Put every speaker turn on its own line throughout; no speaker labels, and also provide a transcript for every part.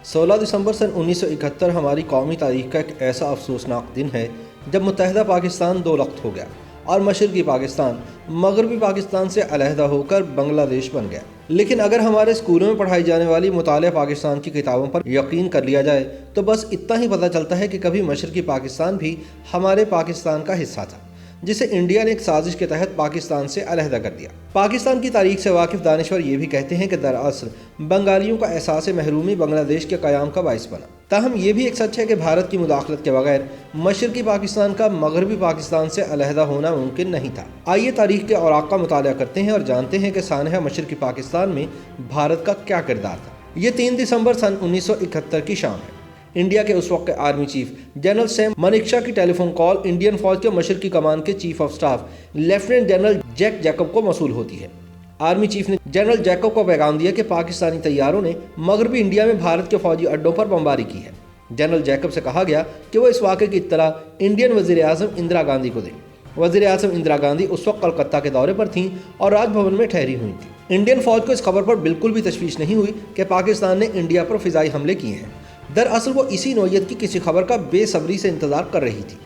16 دسمبر سن 1971 ہماری قومی تاریخ کا ایک ایسا افسوسناک دن ہے جب متحدہ پاکستان دو رخت ہو گیا اور مشرقی پاکستان مغربی پاکستان سے علیحدہ ہو کر بنگلہ دیش بن گیا۔ لیکن اگر ہمارے اسکولوں میں پڑھائی جانے والی مطالعہ پاکستان کی کتابوں پر یقین کر لیا جائے تو بس اتنا ہی پتہ چلتا ہے کہ کبھی مشرقی پاکستان بھی ہمارے پاکستان کا حصہ تھا، جسے انڈیا نے ایک سازش کے تحت پاکستان سے علیحدہ کر دیا۔ پاکستان کی تاریخ سے واقف دانشور یہ بھی کہتے ہیں کہ دراصل بنگالیوں کا احساس محرومی بنگلہ دیش کے قیام کا باعث بنا۔ تاہم یہ بھی ایک سچ ہے کہ بھارت کی مداخلت کے بغیر مشرقی پاکستان کا مغربی پاکستان سے علیحدہ ہونا ممکن نہیں تھا۔ آئیے تاریخ کے اوراق کا مطالعہ کرتے ہیں اور جانتے ہیں کہ سانحہ مشرقی پاکستان میں بھارت کا کیا کردار تھا۔ یہ 3 دسمبر سن 1971 کی شام ہے۔ انڈیا کے اس وقت کے آرمی چیف جنرل سیم منیکشا کی ٹیلی فون کال انڈین فوج کے مشرقی کمان کے chief of staff lieutenant general Jack Jacob کو موصول ہوتی ہے۔ آرمی چیف نے جنرل جیکب کو پیغام دیا کہ پاکستانی طیاروں نے مغربی انڈیا میں بھارت کے فوجی اڈوں پر بمباری کی ہے۔ جنرل جیکب سے کہا گیا کہ وہ اس واقعے کی اطلاع انڈین وزیر اعظم اندرا گاندھی کو دیں۔ وزیر اعظم اندرا گاندھی اس وقت کلکتہ کے دورے پر تھیں اور راج بھون میں ٹھہری ہوئی تھیں۔ انڈین فوج کو اس خبر پر بالکل بھی تشویش نہیں ہوئی کہ پاکستان نے انڈیا پر فضائی حملے کیے ہیں۔ دراصل وہ اسی نوعیت کی کسی خبر کا بے صبری سے انتظار کر رہی تھی۔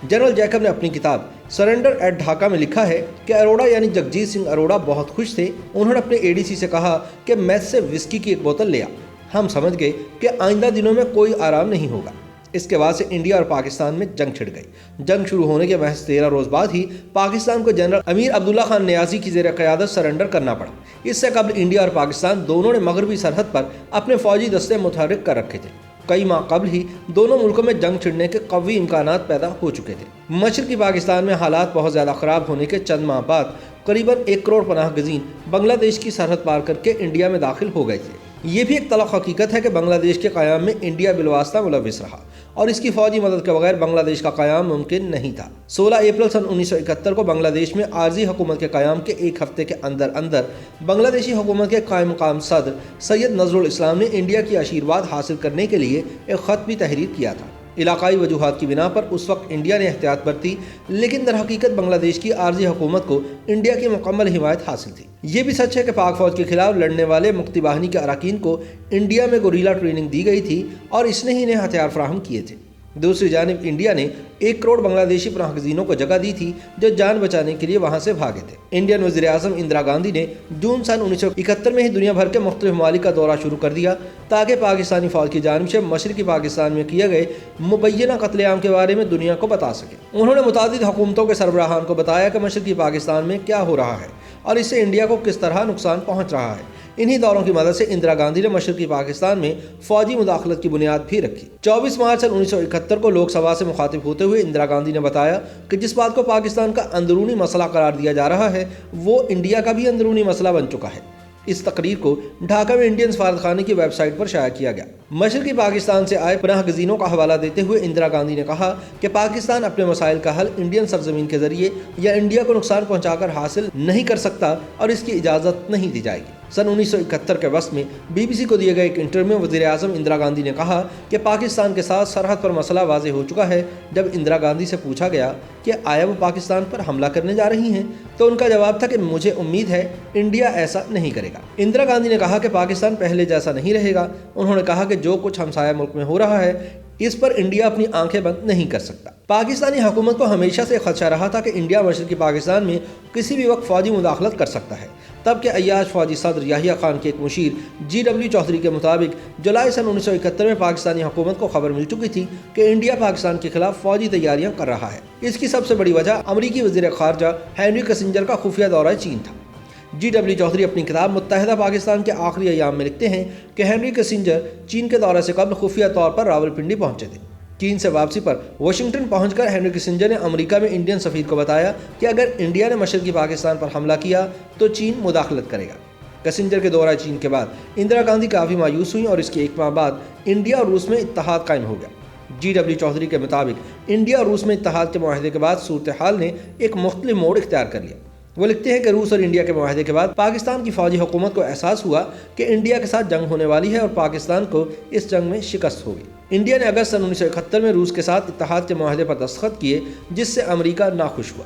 جنرل جیکب نے اپنی کتاب سرنڈر ایٹ ڈھاکہ میں لکھا ہے کہ اروڑا یعنی جگجیت سنگھ اروڑا بہت خوش تھے۔ انہوں نے اپنے اے ڈی سی سے کہا کہ میس سے وسکی کی ایک بوتل لے آ۔ ہم سمجھ گئے کہ آئندہ دنوں میں کوئی آرام نہیں ہوگا۔ اس کے بعد سے انڈیا اور پاکستان میں جنگ چھڑ گئی۔ جنگ شروع ہونے کے محض 13 روز بعد ہی پاکستان کو جنرل امیر عبداللہ خان نیازی کی زیر قیادت سرنڈر کرنا پڑا۔ اس سے قبل انڈیا اور پاکستان دونوں نے مغربی سرحد پر اپنے فوجی دستے متحرک کر رکھے تھے۔ کئی ماہ قبل ہی دونوں ملکوں میں جنگ چھڑنے کے قوی امکانات پیدا ہو چکے تھے۔ مشرقی پاکستان میں حالات بہت زیادہ خراب ہونے کے چند ماہ بعد قریباً 1 کروڑ پناہ گزین بنگلہ دیش کی سرحد پار کر کے انڈیا میں داخل ہو گئے تھے۔ یہ بھی ایک تلخ حقیقت ہے کہ بنگلہ دیش کے قیام میں انڈیا بالواسطہ ملوث رہا اور اس کی فوجی مدد کے بغیر بنگلہ دیش کا قیام ممکن نہیں تھا۔ 16 اپریل سن 1971 کو بنگلہ دیش میں عارضی حکومت کے قیام کے ایک ہفتے کے اندر بنگلہ دیشی حکومت کے قائم مقام صدر سید نذر الاسلام نے انڈیا کی آشیرواد حاصل کرنے کے لیے ایک خط بھی تحریر کیا تھا۔ علاقائی وجوہات کی بنا پر اس وقت انڈیا نے احتیاط برتی، لیکن در حقیقت بنگلہ دیش کی عارضی حکومت کو انڈیا کی مکمل حمایت حاصل تھی۔ یہ بھی سچ ہے کہ پاک فوج کے خلاف لڑنے والے مکتی باہنی کے اراکین کو انڈیا میں گوریلا ٹریننگ دی گئی تھی اور اس نے ہی انہیں ہتھیار فراہم کیے تھے۔ دوسری جانب انڈیا نے 1 کروڑ بنگلہ دیشی پناہ گزینوں کو جگہ دی تھی جو جان بچانے کے لیے وہاں سے بھاگے تھے۔ انڈین وزیر اعظم اندرا گاندھی نے جون سن 1971 میں ہی دنیا بھر کے مختلف ممالک کا دورہ شروع کر دیا تاکہ پاکستانی فوج کی جانب سے مشرقی پاکستان میں کیے گئے مبینہ قتل عام کے بارے میں دنیا کو بتا سکے۔ انہوں نے متعدد حکومتوں کے سربراہان کو بتایا کہ مشرقی پاکستان میں کیا ہو رہا ہے اور اس سے انڈیا کو کس طرح نقصان پہنچ رہا ہے۔ انہی دوروں کی مدد سے اندرا گاندھی نے مشرقی پاکستان میں فوجی مداخلت کی بنیاد بھی رکھی۔ 24 مارچ سن 1971 کو لوک سبھا سے مخاطب ہوتے ہوئے اندرا گاندھی نے بتایا کہ جس بات کو پاکستان کا اندرونی مسئلہ قرار دیا جا رہا ہے وہ انڈیا کا بھی اندرونی مسئلہ بن چکا ہے۔ اس تقریر کو ڈھاکہ میں انڈین سفارتخانے کی ویب سائٹ پر شائع کیا گیا۔ مشرقی پاکستان سے آئے پناہ گزینوں کا حوالہ دیتے ہوئے اندرا گاندھی نے کہا کہ پاکستان اپنے مسائل کا حل انڈین سرزمین کے ذریعے یا انڈیا کو نقصان پہنچا کر حاصل نہیں کر سکتا اور اس کی اجازت نہیں دی جائے گی۔ سن 1971 کے وسط میں بی بی سی کو دیے گئے ایک انٹرویو میں وزیر اعظم اندرا گاندھی نے کہا کہ پاکستان کے ساتھ سرحد پر مسئلہ واضح ہو چکا ہے۔ جب اندرا گاندھی سے پوچھا گیا کہ آیا وہ پاکستان پر حملہ کرنے جا رہی ہیں تو ان کا جواب تھا کہ مجھے امید ہے انڈیا ایسا نہیں کرے گا۔ اندرا گاندھی نے کہا کہ پاکستان پہلے جیسا نہیں رہے گا۔ انہوں نے کہا کہ جو کچھ ہمسایہ ملک میں ہو رہا ہے اس پر انڈیا اپنی آنکھیں بند نہیں کر سکتا۔ پاکستانی حکومت کو ہمیشہ سے خدشہ رہا تھا کہ انڈیا مشرقی پاکستان میں کسی بھی وقت فوجی مداخلت کر سکتا ہے۔ تب کہ عیاش فوجی صدر یحییٰ خان کے ایک مشیر جی ڈبلیو چودھری کے مطابق جولائی سن 1971 میں پاکستانی حکومت کو خبر مل چکی تھی کہ انڈیا پاکستان کے خلاف فوجی تیاریاں کر رہا ہے۔ اس کی سب سے بڑی وجہ امریکی وزیر خارجہ ہینری کسنجر کا خفیہ دورہ چین تھا۔ جی ڈبلیو چودھری اپنی کتاب متحدہ پاکستان کے آخری ایام میں لکھتے ہیں کہ ہینری کسنجر چین کے دورے سے قبل خفیہ طور پر راولپنڈی پہنچے تھے۔ چین سے واپسی پر واشنگٹن پہنچ کر ہینری کسنجر نے امریکہ میں انڈین سفیر کو بتایا کہ اگر انڈیا نے مشرقی پاکستان پر حملہ کیا تو چین مداخلت کرے گا۔ کسنجر کے دورہ چین کے بعد اندرا گاندھی کافی مایوس ہوئیں اور اس کے 1 ماہ بعد انڈیا اور روس میں اتحاد قائم ہو گیا۔ جی ڈبلیو چودھری کے مطابق انڈیا اور روس میں اتحاد کے معاہدے کے بعد صورتحال نے ایک مختلف موڑ اختیار کر لیا۔ وہ لکھتے ہیں کہ روس اور انڈیا کے معاہدے کے بعد پاکستان کی فوجی حکومت کو احساس ہوا کہ انڈیا کے ساتھ جنگ ہونے والی ہے اور پاکستان کو اس جنگ میں شکست ہوگی۔ انڈیا نے اگست سن 1971 میں روس کے ساتھ اتحاد کے معاہدے پر دستخط کیے جس سے امریکہ ناخوش ہوا۔